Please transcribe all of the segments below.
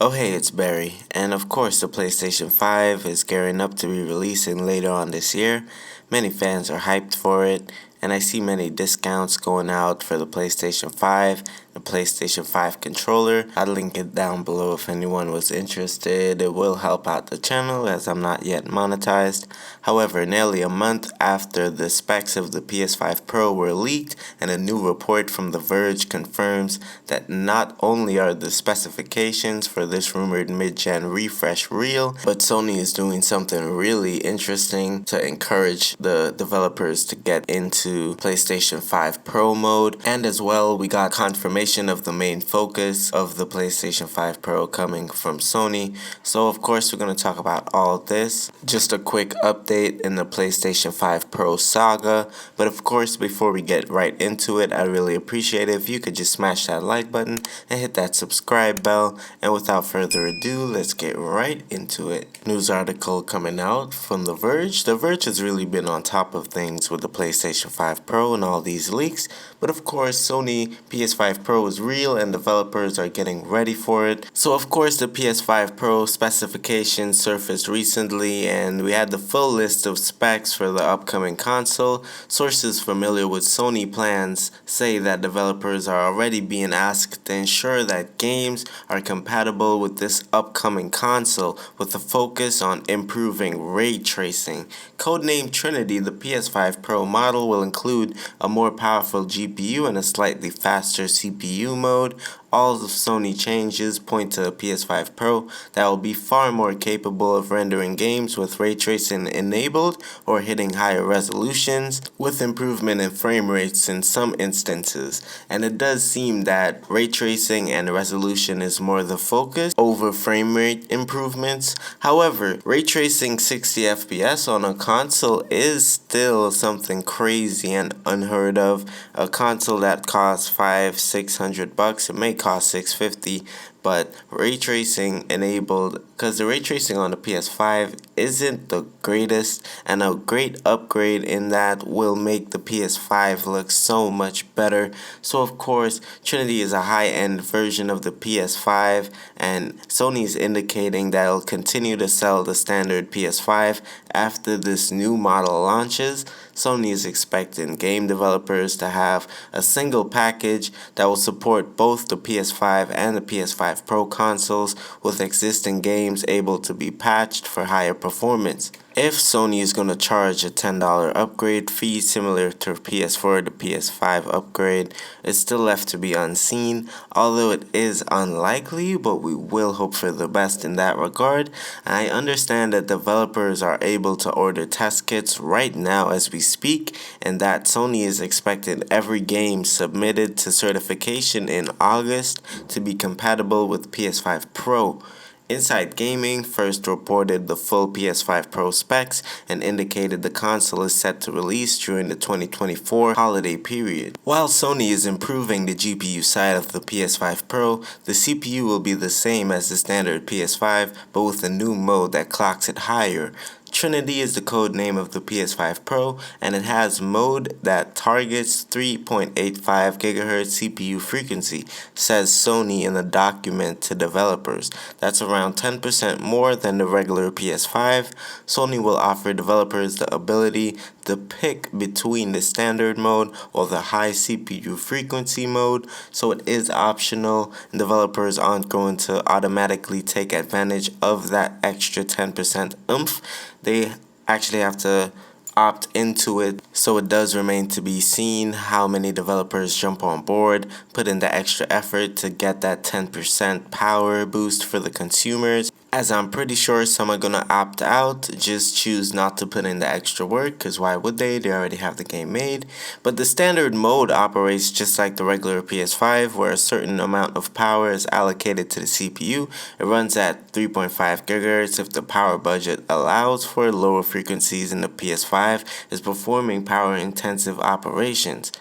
Oh hey, it's Barry, and of course the PlayStation 5 is gearing up to be releasing later on this year. Many fans are hyped for it, and I see many discounts going out for the PlayStation 5, the PlayStation 5 controller. I'll link it down below if anyone was interested. It will help out the channel as I'm not yet monetized. However, nearly a month after the specs of the PS5 Pro were leaked and a new report from The Verge confirms that not only are the specifications for this rumored mid-gen refresh real, but Sony is doing something really interesting to encourage the developers to get into PlayStation 5 Pro mode. And as well, we got confirmation of the main focus of the PlayStation 5 Pro coming from Sony. So of course we're going to talk about all this. Just a quick update in the PlayStation 5 Pro saga. But of course, before we get right into it, I really appreciate it if you could just smash that like button and hit that subscribe bell. And without further ado, let's get right into it. News article coming out from The Verge. The Verge has really been on top of things with the PlayStation 5 Pro and all these leaks. But of course, Sony PS5 Pro is real and developers are getting ready for it. So of course, the PS5 Pro specifications surfaced recently and we had the full list of specs for the upcoming console. Sources familiar with Sony plans say that developers are already being asked to ensure that games are compatible with this upcoming console with a focus on improving ray tracing. Codenamed Trinity, the PS5 Pro model will include a more powerful GPU and a slightly faster CPU mode. All of Sony changes point to a PS5 Pro that will be far more capable of rendering games with ray tracing enabled or hitting higher resolutions, with improvement in frame rates in some instances. And it does seem that ray tracing and resolution is more the focus over frame rate improvements. However, ray tracing 60 FPS on a console is still something crazy and unheard of. A console that costs $500-600, it may cost $650, but ray tracing enabled, because the ray tracing on the PS5 isn't the greatest, and a great upgrade in that will make the PS5 look so much better. So of course, Trinity is a high-end version of the PS5, and Sony is indicating that it'll continue to sell the standard PS5 after this new model launches. Sony is expecting game developers to have a single package that will support both the PS5 and the PS5 Pro consoles, with existing games able to be patched for higher performance. If Sony is going to charge a $10 upgrade fee similar to PS4 to PS5 upgrade, it's still left to be unseen, although it is unlikely, but we will hope for the best in that regard. I understand that developers are able to order test kits right now as we speak, and that Sony is expecting every game submitted to certification in August to be compatible with PS5 Pro. Inside Gaming first reported the full PS5 Pro specs and indicated the console is set to release during the 2024 holiday period. While Sony is improving the GPU side of the PS5 Pro, the CPU will be the same as the standard PS5, but with a new mode that clocks it higher. Trinity is the code name of the PS5 Pro, and it has mode that targets 3.85 GHz CPU frequency, says Sony in a document to developers. That's around 10% more than the regular PS5. Sony will offer developers the ability to pick between the standard mode or the high CPU frequency mode, so it is optional, and developers aren't going to automatically take advantage of that extra 10% oomph. They actually have to opt into it, so it does remain to be seen how many developers jump on board, put in the extra effort to get that 10% power boost for the consumers. As I'm pretty sure some are gonna opt out, just choose not to put in the extra work, because why would they? They already have the game made. But the standard mode operates just like the regular PS5, where a certain amount of power is allocated to the CPU. It runs at 3.5 GHz if the power budget allows for lower frequencies in the PS5 is performing power-intensive operations.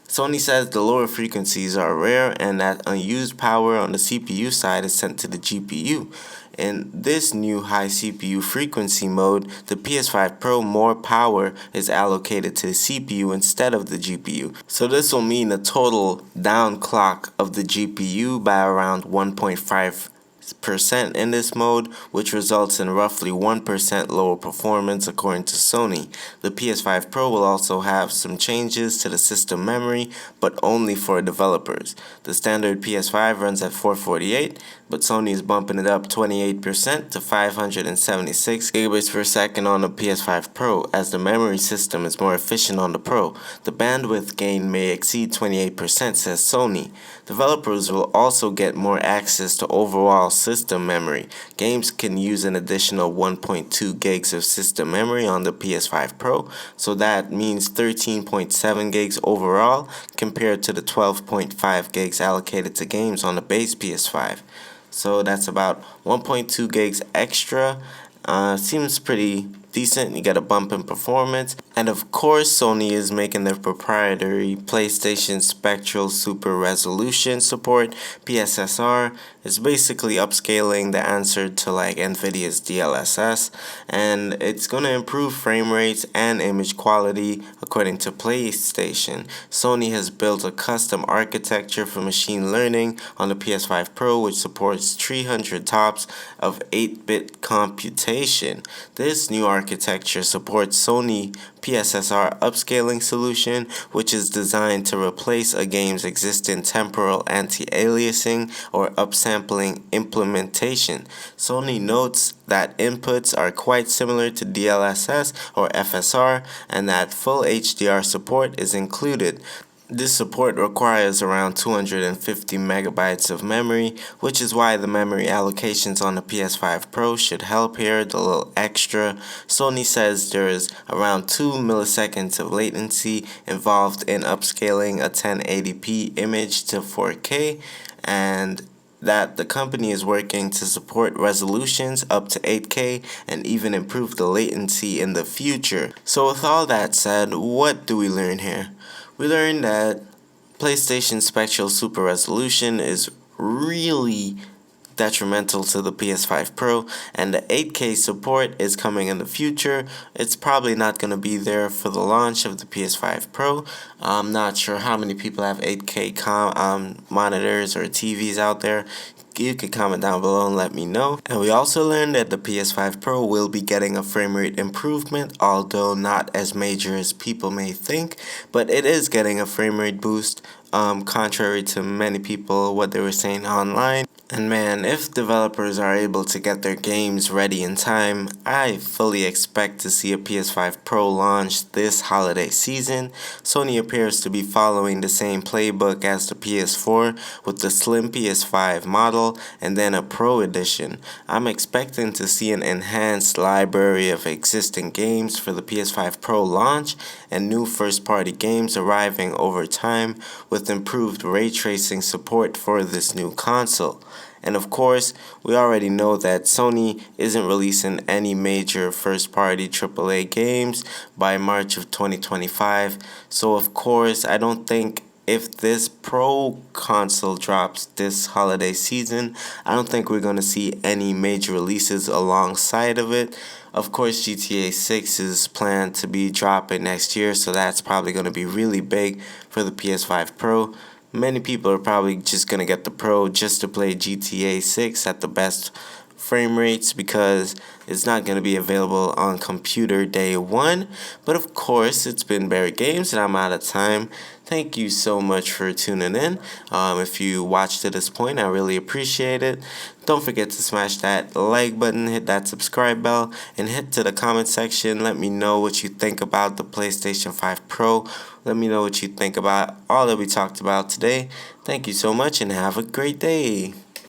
Sony says the lower frequencies are rare and that unused power on the CPU side is sent to the GPU. In this new high CPU frequency mode, the PS5 Pro more power is allocated to the CPU instead of the GPU. So this will mean a total downclock of the GPU by around 1.5 in this mode, which results in roughly 1% lower performance according to Sony. The PS5 Pro will also have some changes to the system memory, but only for developers. The standard PS5 runs at 448, but Sony is bumping it up 28% to 576 gigabits per second on the PS5 Pro, as the memory system is more efficient on the Pro. The bandwidth gain may exceed 28%, says Sony. Developers will also get more access to overall system memory. Games can use an additional 1.2 gigs of system memory on the PS5 Pro, so that means 13.7 gigs overall compared to the 12.5 gigs allocated to games on the base PS5. So that's about 1.2 gigs extra. Seems pretty decent. You get a bump in performance. And of course, Sony is making their proprietary PlayStation Spectral Super Resolution support, PSSR. It's basically upscaling the answer to like Nvidia's DLSS, and it's going to improve frame rates and image quality according to PlayStation. Sony has built a custom architecture for machine learning on the PS5 Pro, which supports 300 TOPS of 8-bit computation. This new architecture supports Sony PSSR upscaling solution, which is designed to replace a game's existing temporal anti-aliasing or upsampling implementation. Sony notes that inputs are quite similar to DLSS or FSR, and that full HDR support is included. This support requires around 250 megabytes of memory, which is why the memory allocations on the PS5 Pro should help here. The little extra. Sony says there is around 2 milliseconds of latency involved in upscaling a 1080p image to 4K, and that the company is working to support resolutions up to 8K and even improve the latency in the future. So with all that said, what do we learn here? We learned that PlayStation Spectral Super Resolution is really detrimental to the PS5 Pro, and the 8K support is coming in the future. It's probably not going to be there for the launch of the PS5 Pro. I'm not sure how many people have 8K monitors or TVs out there. You can comment down below and let me know. And we also learned that the PS5 Pro will be getting a frame rate improvement, although not as major as people may think, but it is getting a frame rate boost, contrary to many people what they were saying online. And man, if developers are able to get their games ready in time, I fully expect to see a PS5 Pro launch this holiday season. Sony appears to be following the same playbook as the PS4 with the slim PS5 model and then a Pro edition. I'm expecting to see an enhanced library of existing games for the PS5 Pro launch and new first-party games arriving over time with improved ray tracing support for this new console. And of course, we already know that Sony isn't releasing any major first-party AAA games by March of 2025. So of course, I don't think if this Pro console drops this holiday season, I don't think we're going to see any major releases alongside of it. Of course, GTA 6 is planned to be dropping next year, so that's probably going to be really big for the PS5 Pro. Many people are probably just going to get the Pro just to play GTA 6 at the best frame rates because it's not going to be available on computer day one. But of course, it's been Barry Games and I'm out of time. Thank you so much for tuning in. If you watched to this point, I really appreciate it. Don't forget to smash that like button, hit that subscribe bell, and hit to the comment section. Let me know what you think about the PlayStation 5 Pro. Let me know what you think about all that we talked about today. Thank you so much and have a great day.